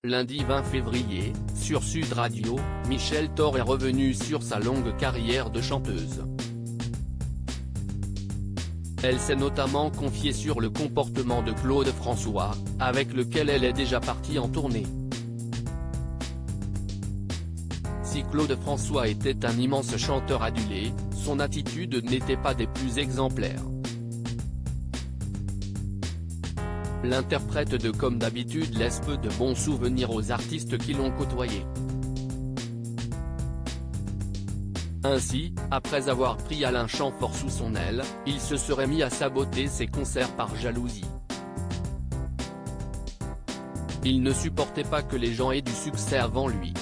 Lundi 20 février, sur Sud Radio, Michel Thor est revenu sur sa longue carrière de chanteuse. Elle s'est notamment confiée sur le comportement de Claude François, avec lequel elle est déjà partie en tournée. Si Claude François était un immense chanteur adulé, son attitude n'était pas des plus exemplaires. L'interprète de Comme d'habitude laisse peu de bons souvenirs aux artistes qui l'ont côtoyé. Ainsi, après avoir pris Alain Chamfort sous son aile, il se serait mis à saboter ses concerts par jalousie. Il ne supportait pas que les gens aient du succès avant lui.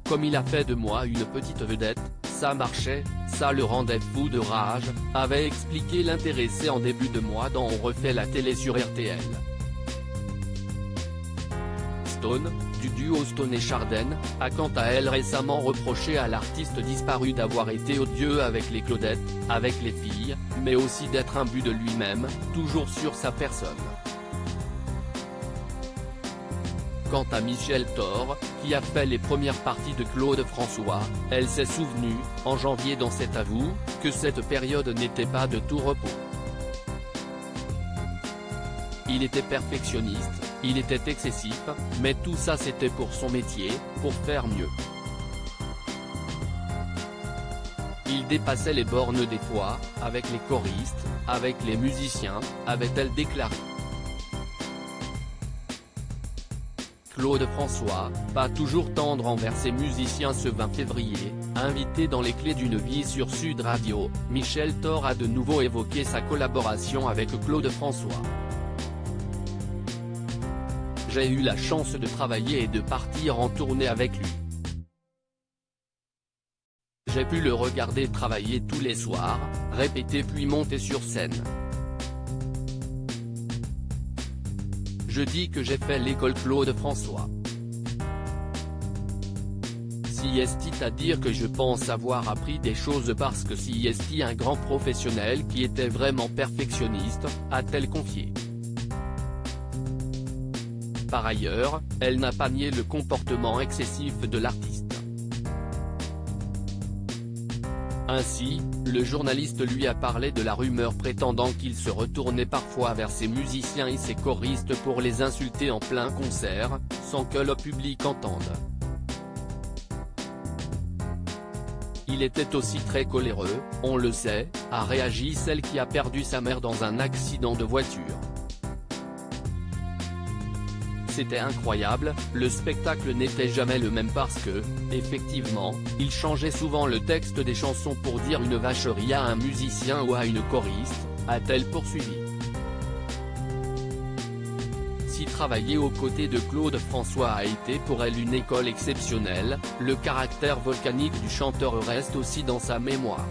Comme il a fait de moi une petite vedette, ça marchait, ça le rendait fou de rage, avait expliqué l'intéressé en début de mois dans On refait la télé sur RTL. Stone, du duo Stone et Chardenne, a quant à elle récemment reproché à l'artiste disparu d'avoir été odieux avec les Claudettes, avec les filles, mais aussi d'être imbu de lui-même, toujours sur sa personne. Quant à Michel Thor, qui a fait les premières parties de Claude François, elle s'est souvenue, en janvier dans cet avou, que cette période n'était pas de tout repos. Il était perfectionniste, il était excessif, mais tout ça c'était pour son métier, pour faire mieux. Il dépassait les bornes des fois, avec les choristes, avec les musiciens, avait-elle déclaré. Claude François, pas toujours tendre envers ses musiciens ce 20 février, invité dans Les Clés d'une vie sur Sud Radio, Michel Thor a de nouveau évoqué sa collaboration avec Claude François. J'ai eu la chance de travailler et de partir en tournée avec lui. J'ai pu le regarder travailler tous les soirs, répéter puis monter sur scène. Je dis que j'ai fait l'école Claude François. Si est à dire que je pense avoir appris des choses parce que si est un grand professionnel qui était vraiment perfectionniste, a-t-elle confié. Par ailleurs, elle n'a pas nié le comportement excessif de l'artiste. Ainsi, le journaliste lui a parlé de la rumeur prétendant qu'il se retournait parfois vers ses musiciens et ses choristes pour les insulter en plein concert, sans que le public entende. Il était aussi très coléreux, on le sait, a réagi celle qui a perdu sa mère dans un accident de voiture. C'était incroyable, le spectacle n'était jamais le même parce que, effectivement, il changeait souvent le texte des chansons pour dire une vacherie à un musicien ou à une choriste, a-t-elle poursuivi. Si travailler aux côtés de Claude François a été pour elle une école exceptionnelle, le caractère volcanique du chanteur reste aussi dans sa mémoire.